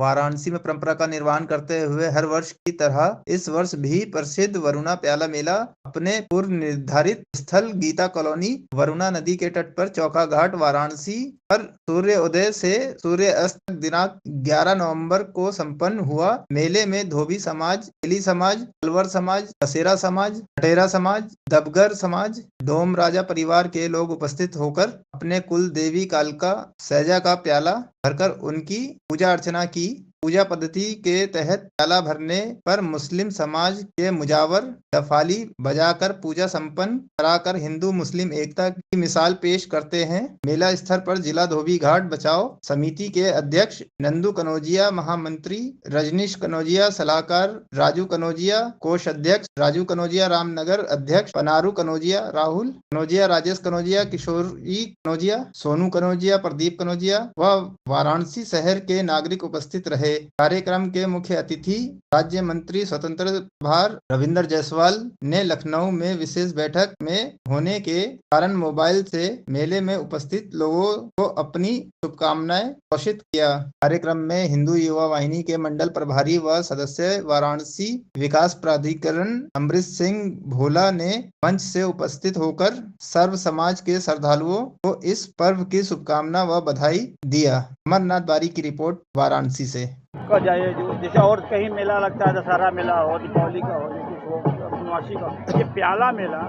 वाराणसी में परंपरा का निर्वहन करते हुए हर वर्ष की तरह इस वर्ष भी प्रसिद्ध वरुणा प्याला मेला अपने पूर्व निर्धारित स्थल गीता कॉलोनी वरुणा नदी के तट पर चौका घाट वाराणसी पर सूर्योदय से सूर्यास्त तक दिनांक 11 नवंबर को संपन्न हुआ। मेले में धोबी समाज, तेली समाज, अलवर समाज, कसेरा समाज, खटेरा समाज, दबगर समाज, डोम राजा परिवार के लोग उपस्थित होकर अपने कुल देवी कालका सैजा का प्याला भरकर उनकी पूजा अर्चना की। पूजा पद्धति के तहत प्याला भरने पर मुस्लिम समाज के मुजावर डफाली बजाकर पूजा संपन्न कराकर हिंदू मुस्लिम एकता की मिसाल पेश करते हैं। मेला स्थल पर जिला धोबी घाट बचाओ समिति के अध्यक्ष नंदू कनौजिया, महामंत्री रजनीश कनौजिया, सलाहकार राजू कनौजिया, कोष अध्यक्ष राजू कनौजिया, रामनगर अध्यक्ष पनारू कनौजिया, राहुल कनौजिया, राजेश कनौजिया, किशोरी कनौजिया, सोनू कनौजिया, प्रदीप कनौजिया व वाराणसी शहर के नागरिक उपस्थित रहे। कार्यक्रम के मुख्य अतिथि राज्य मंत्री स्वतंत्र प्रभार रविंद्र जायसवाल ने लखनऊ में विशेष बैठक में होने के कारण मोबाइल से मेले में उपस्थित लोगों को अपनी शुभकामनाएं घोषित किया। कार्यक्रम में हिंदू युवा वाहिनी के मंडल प्रभारी व सदस्य वाराणसी विकास प्राधिकरण अमृत सिंह भोला ने मंच से उपस्थित होकर सर्व समाज के श्रद्धालुओं को इस पर्व की शुभकामना व बधाई दिया। अमरनाथ बारी की रिपोर्ट वाराणसी से। जाए जैसे और कहीं मेला लगता है, दशहरा मेला हो, दीपावली का हो, या कुछ हो, पूर्णमासी का, ये प्याला मेला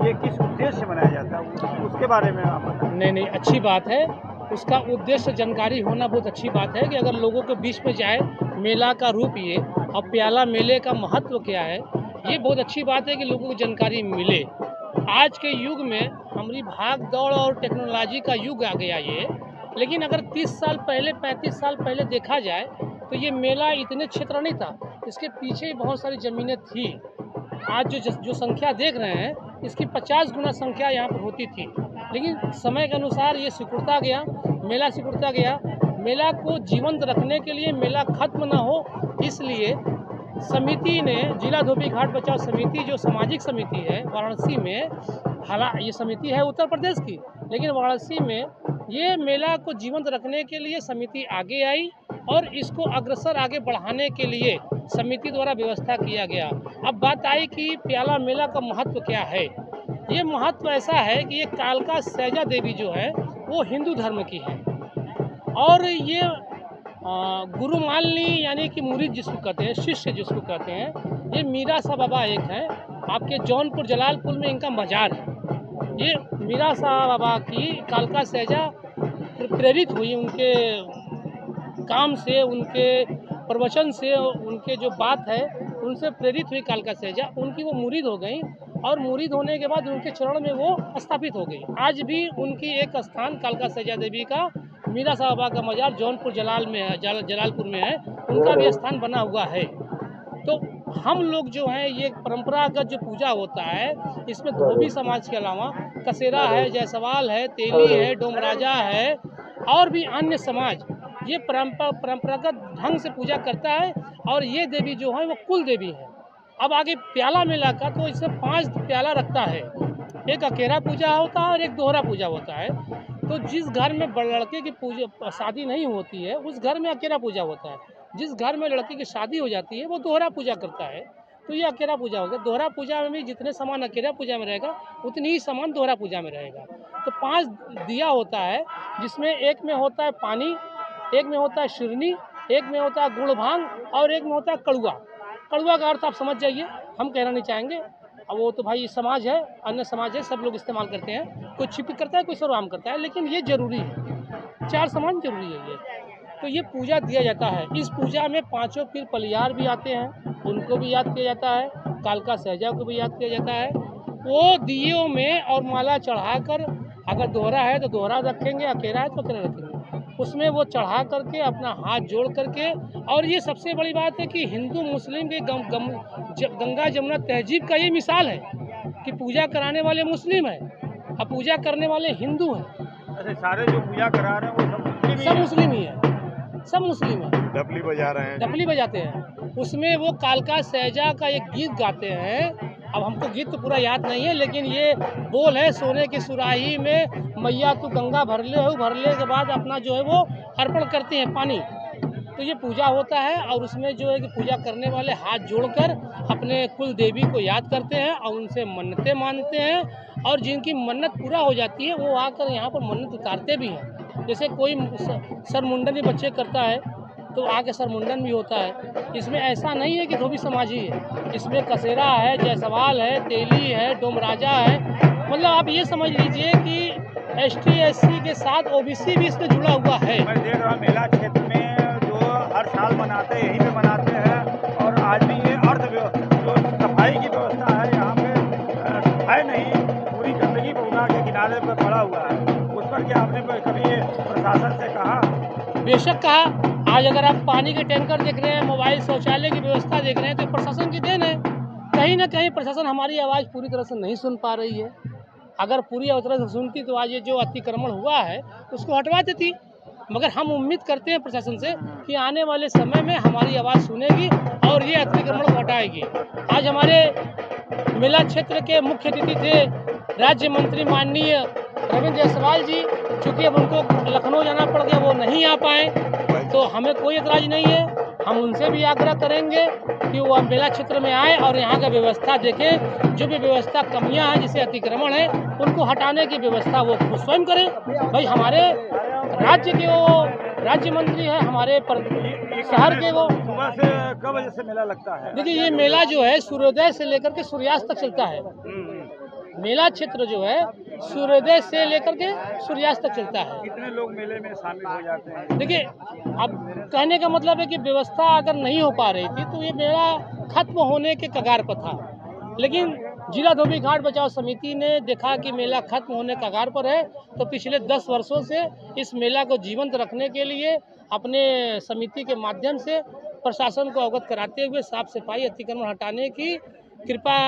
ये किस उद्देश्य से मनाया जाता है उसके बारे में आप बताएं। नहीं, अच्छी बात है। उसका उद्देश्य जानकारी होना बहुत अच्छी बात है कि अगर लोगों के बीच में जाए मेला का रूप ये और प्याला मेले का महत्व क्या है, ये बहुत अच्छी बात है कि लोगों को जानकारी मिले। आज के युग में हमारी भाग दौड़ और टेक्नोलॉजी का युग आ गया ये, लेकिन अगर 30 साल पहले 35 साल पहले देखा जाए तो ये मेला इतने क्षेत्र नहीं था, इसके पीछे बहुत सारी ज़मीनें थी। आज जो संख्या देख रहे हैं इसकी 50 गुना संख्या यहाँ पर होती थी, लेकिन समय के अनुसार ये सिकुड़ता गया, मेला सिकुड़ता गया। मेला को जीवंत रखने के लिए, मेला खत्म ना हो इसलिए समिति ने, जिला धोबी घाट बचाओ समिति जो सामाजिक समिति है वाराणसी में, हालांकि ये समिति है उत्तर प्रदेश की, लेकिन वाराणसी में ये मेला को जीवंत रखने के लिए समिति आगे आई और इसको अग्रसर आगे बढ़ाने के लिए समिति द्वारा व्यवस्था किया गया। अब बात आई कि प्याला मेला का महत्व क्या है। ये महत्व ऐसा है कि ये कालका सैजा देवी जो है वो हिंदू धर्म की है और ये गुरु मालनी यानी कि मुरीद जिसको कहते हैं, शिष्य जिसको कहते हैं, ये मीरा सा बाबा एक हैं, आपके जौनपुर जलालपुर में इनका मजार है। ये मीरा साहब बाबा की कालका सैजा प्रेरित हुई, उनके काम से, उनके प्रवचन से, उनके जो बात है उनसे प्रेरित हुई कालका सैजा। उनकी वो मुरीद हो गई और मुरीद होने के बाद उनके चरण में वो स्थापित हो गई। आज भी उनकी एक स्थान कालका सैजा देवी का, मीरा साहब बाबा का मजार जौनपुर जलाल में है, जलालपुर में है, उनका भी स्थान बना हुआ है। तो हम लोग जो हैं ये परंपरागत जो पूजा होता है इसमें धोबी समाज के अलावा कसेरा है, जायसवाल है, तेली है, डोमराजा है और भी अन्य समाज ये परंपरागत ढंग से पूजा करता है और ये देवी जो है वो कुल देवी है। अब आगे प्याला मेला का, तो इसमें 5 प्याला रखता है, एक अकेरा पूजा होता है और एक दोहरा पूजा होता है। तो जिस घर में लड़के की पूजा शादी नहीं होती है उस घर में अकेरा पूजा होता है, जिस घर में लड़के की शादी हो जाती है वो दोहरा पूजा करता है, तो ये अकेरा पूजा हो गया। दोहरा पूजा में भी जितने सामान अकेरा पूजा में रहेगा उतनी ही सामान दोहरा पूजा में रहेगा। तो 5 दिया होता है जिसमें एक में होता है पानी, एक में होता है शिरनी, एक में होता है गुड़ भांग और एक में होता है कड़ुआ। कड़ुआ का अर्थ आप समझ जाइए, हम कहना नहीं चाहेंगे, अब वो तो भाई समाज है, अन्य समाज है, सब लोग इस्तेमाल करते हैं, कोई छिपी करता है, कोई सर्वाम करता है, लेकिन ये जरूरी है, 4 सामान जरूरी है ये। तो ये पूजा दिया जाता है। इस पूजा में 5 पीर पलियार भी आते हैं, उनको भी याद किया जाता है, कालका सैजा को भी याद किया जाता है। वो दियों में और माला चढ़ाकर, अगर दोहरा है तो दोहरा रखेंगे, अकेला है तो अकेला रखेंगे, उसमें वो चढ़ा करके अपना हाथ जोड़ करके। और ये सबसे बड़ी बात है कि हिंदू मुस्लिम के गंगा जमुना तहजीब का ये मिसाल है कि पूजा कराने वाले मुस्लिम हैं और पूजा करने वाले हिंदू हैं। अरे सारे जो पूजा करा रहे हैं वो सब मुस्लिम ही है, सब मुस्लिम है। डफली बजा रहे हैं, डफली बजाते हैं, उसमें वो कालका सैजा का एक गीत गाते हैं। अब हमको गीत तो पूरा याद नहीं है, लेकिन ये बोल है, सोने की सुराही में मैया तू गंगा भरले हो, भरले के बाद अपना जो है वो अर्पण करते हैं पानी, तो ये पूजा होता है और उसमें जो है कि पूजा करने वाले हाथ जोड़कर अपने कुल देवी को याद करते हैं और उनसे मन्नतें मानते हैं, और जिनकी मन्नत पूरा हो जाती है वो आकर यहाँ पर मन्नत उतारते भी हैं। जैसे कोई सर मुंडन भी बच्चे करता है तो आके सर मुंडन भी होता है। इसमें ऐसा नहीं है कि धोबी समाज ही है, इसमें कसेरा है, जायसवाल है, तेली है, डोमराजा है, मतलब आप ये समझ लीजिए कि ST SC के साथ OBC भी इसमें जुड़ा हुआ है। मैं देख रहा हूँ मेला क्षेत्र में जो हर साल मनाते हैं यहीं पे मनाते हैं, और आज भी ये जो सफाई की व्यवस्था है यहाँ पे सफाई नहीं, पूरी गंदगी पूर्णा के किनारे पे पड़ा हुआ है। उस पर क्या आपने कभी प्रशासन से कहा? बेशक कहा। आज अगर आप पानी के टैंकर देख रहे हैं, मोबाइल शौचालय की व्यवस्था देख रहे हैं, तो प्रशासन की देन है। कहीं ना कहीं प्रशासन हमारी आवाज़ पूरी तरह से नहीं सुन पा रही है। अगर पूरी तरह से सुनती तो आज ये जो अतिक्रमण हुआ है उसको हटवा देती। मगर हम उम्मीद करते हैं प्रशासन से कि आने वाले समय में हमारी आवाज़ सुनेगी और ये अतिक्रमण को हटाएगी। आज हमारे मेला क्षेत्र के मुख्य अतिथि थे राज्य मंत्री माननीय रविंद्र जायसवाल जी, चूँकि अब उनको लखनऊ जाना पड़ गया, वो नहीं आ पाए, तो हमें कोई एतराज़ नहीं है। हम उनसे भी आग्रह करेंगे कि वो मेला क्षेत्र में आए और यहाँ का व्यवस्था देखें। जो भी व्यवस्था कमियाँ हैं, जैसे अतिक्रमण है, उनको हटाने की व्यवस्था वो खुद स्वयं करें। भाई हमारे राज्य के वो राज्य मंत्री हैं, हमारे शहर के वो। सुबह से कब बजे से मेला लगता है? देखिए ये मेला जो है सूर्योदय से लेकर के सूर्यास्त तक चलता है। मेला क्षेत्र जो है सूर्योदय से लेकर के सूर्यास्त तक चलता है। कितने लोग मेले में शामिल हो जाते हैं? देखिए अब कहने का मतलब है कि व्यवस्था अगर नहीं हो पा रही थी तो ये मेला खत्म होने के कगार पर था, लेकिन जिला धोबी घाट बचाओ समिति ने देखा कि मेला खत्म होने कगार पर है, तो पिछले 10 वर्षों से इस मेला को जीवंत रखने के लिए अपने समिति के माध्यम से प्रशासन को अवगत कराते हुए साफ सफाई अतिक्रमण हटाने की कृपा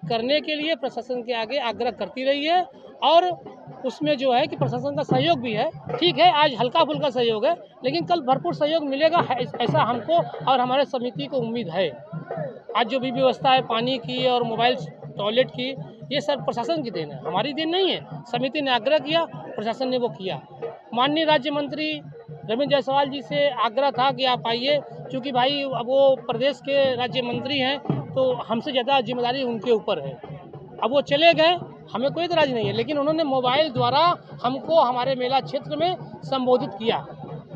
करने के लिए प्रशासन के आगे आग्रह करती रही है। और उसमें जो है कि प्रशासन का सहयोग भी है। ठीक है, आज हल्का फुल्का सहयोग है, लेकिन कल भरपूर सहयोग मिलेगा, ऐसा हमको और हमारे समिति को उम्मीद है। आज जो भी व्यवस्था है पानी की और मोबाइल टॉयलेट की, ये सब प्रशासन की देन है, हमारी देन नहीं है। समिति ने आग्रह किया, प्रशासन ने वो किया। माननीय राज्य मंत्री रविंद्र जायसवाल जी से आग्रह था कि आप आइए, क्योंकि भाई अब वो प्रदेश के राज्य मंत्री हैं, तो हमसे ज़्यादा जिम्मेदारी उनके ऊपर है। अब वो चले गए, हमें कोई इतराज़ नहीं है, लेकिन उन्होंने मोबाइल द्वारा हमको हमारे मेला क्षेत्र में संबोधित किया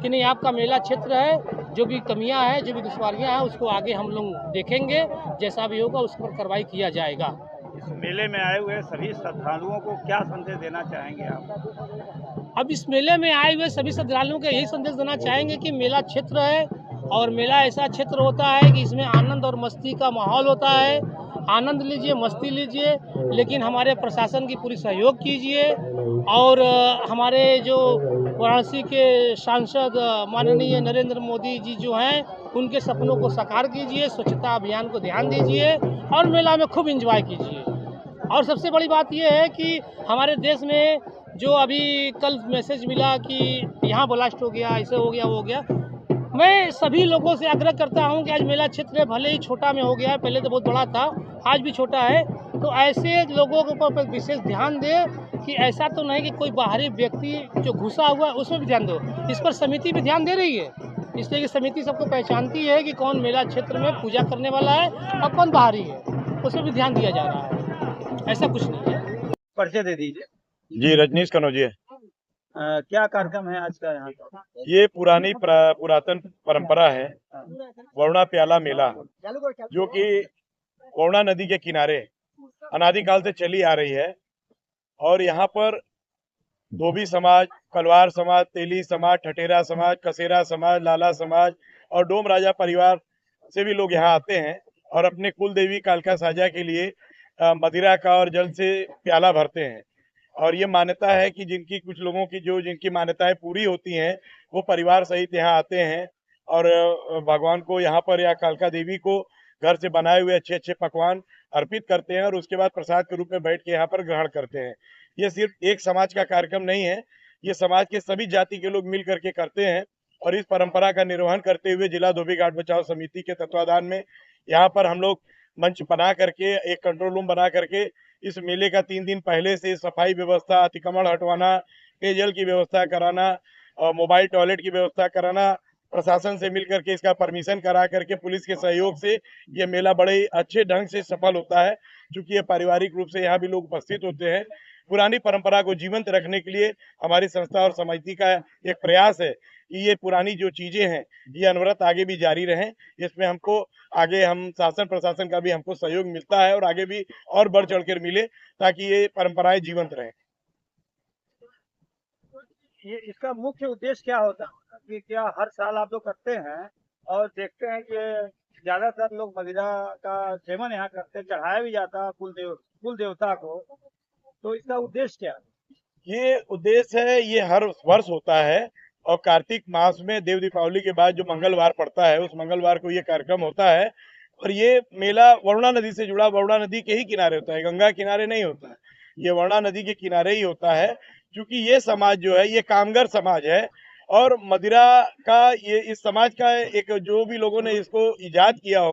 कि नहीं, आपका मेला क्षेत्र है, जो भी कमियां हैं, जो भी दुश्वारियां हैं, उसको आगे हम लोग देखेंगे, जैसा भी होगा उस पर कार्रवाई किया जाएगा। इस मेले में आए हुए सभी श्रद्धालुओं को क्या संदेश देना चाहेंगे आप? अब इस मेले में आए हुए सभी श्रद्धालुओं को यही संदेश देना चाहेंगे कि मेला क्षेत्र है और मेला ऐसा क्षेत्र होता है कि इसमें आनंद और मस्ती का माहौल होता है। आनंद लीजिए, मस्ती लीजिए, लेकिन हमारे प्रशासन की पूरी सहयोग कीजिए। और हमारे जो वाराणसी के सांसद माननीय नरेंद्र मोदी जी जो हैं, उनके सपनों को साकार कीजिए, स्वच्छता अभियान को ध्यान दीजिए और मेला में खूब एंजॉय कीजिए। और सबसे बड़ी बात यह है कि हमारे देश में जो अभी कल मैसेज मिला कि यहाँ ब्लास्ट हो गया, ऐसे हो गया, वो हो गया, मैं सभी लोगों से आग्रह करता हूं कि आज मेला क्षेत्र भले ही छोटा में हो गया है, पहले तो बहुत बड़ा था, आज भी छोटा है, तो ऐसे लोगों के ऊपर विशेष ध्यान दे कि ऐसा तो नहीं कि कोई बाहरी व्यक्ति जो घुसा हुआ है उसमें भी ध्यान दो। इस पर समिति भी ध्यान दे रही है, इसलिए कि समिति सबको पहचानती है कि कौन मेला क्षेत्र में पूजा करने वाला है और कौन बाहरी है, उसमें भी ध्यान दिया जा रहा है। ऐसा कुछ नहीं है। परिचय दे दीजिए जी। रजनीश कनौजिया। क्या कार्यक्रम है आज का यहाँ का? ये पुरातन परंपरा है वरुणा प्याला मेला, जो कि वरुणा नदी के किनारे अनादिकाल से चली आ रही है। और यहाँ पर धोबी समाज, कलवार समाज, तेली समाज, ठठेरा समाज, कसेरा समाज, लाला समाज और डोम राजा परिवार से भी लोग यहाँ आते हैं और अपने कुल देवी कालका साजा के लिए मदिरा का और जल से प्याला भरते हैं। और ये मान्यता है कि कुछ लोगों की जिनकी मान्यताएं पूरी होती हैं, वो परिवार सहित यहाँ आते हैं और भगवान को यहाँ पर या कालका देवी को घर से बनाए हुए अच्छे अच्छे पकवान अर्पित करते हैं और उसके बाद प्रसाद के रूप में बैठ के यहाँ पर ग्रहण करते हैं। ये सिर्फ एक समाज का कार्यक्रम नहीं है, ये समाज के सभी जाति के लोग मिल करके करते हैं। और इस परंपरा का निर्वहन करते हुए जिला धोबी घाट बचाओ समिति के तत्वाधान में यहाँ पर हम लोग मंच बना करके, एक कंट्रोल रूम बना करके इस मेले का 3 दिन पहले से सफाई व्यवस्था, अतिक्रमण हटवाना, पेयजल की व्यवस्था कराना और मोबाइल टॉयलेट की व्यवस्था कराना प्रशासन से मिल करके इसका परमिशन करा करके पुलिस के सहयोग से ये मेला बड़े अच्छे ढंग से सफल होता है। क्योंकि ये पारिवारिक रूप से यहाँ भी लोग उपस्थित होते हैं। पुरानी परंपरा को जीवंत रखने के लिए हमारी संस्था और समिति का एक प्रयास है कि ये पुरानी जो चीजें हैं ये अनवरत आगे भी जारी रहें। इसमें हमको आगे हम शासन प्रशासन का भी हमको सहयोग मिलता है और आगे भी और बढ़ चढ़ कर मिले ताकि ये परंपराएं जीवंत रहें। ये इसका मुख्य उद्देश्य क्या होता है कि क्या हर साल आप लोग करते हैं और देखते हैं कि ज्यादातर लोग मदिरा का सेवन यहाँ करते हैं, चढ़ाया भी जाता है कुल देवता को, तो इसका उद्देश्य क्या है? ये उद्देश्य है, ये हर वर्ष होता है और कार्तिक मास में देव दीपावली के बाद जो मंगलवार पड़ता है उस मंगलवार को ये कार्यक्रम होता है। और ये मेला वरुणा नदी से जुड़ा, वरुणा नदी के ही किनारे होता है, गंगा किनारे नहीं होता है, ये वरुणा नदी के किनारे ही होता है। क्योंकि ये समाज जो है ये कामगार समाज है और मदिरा का ये इस समाज का एक जो भी लोगों ने इसको इजाद किया हो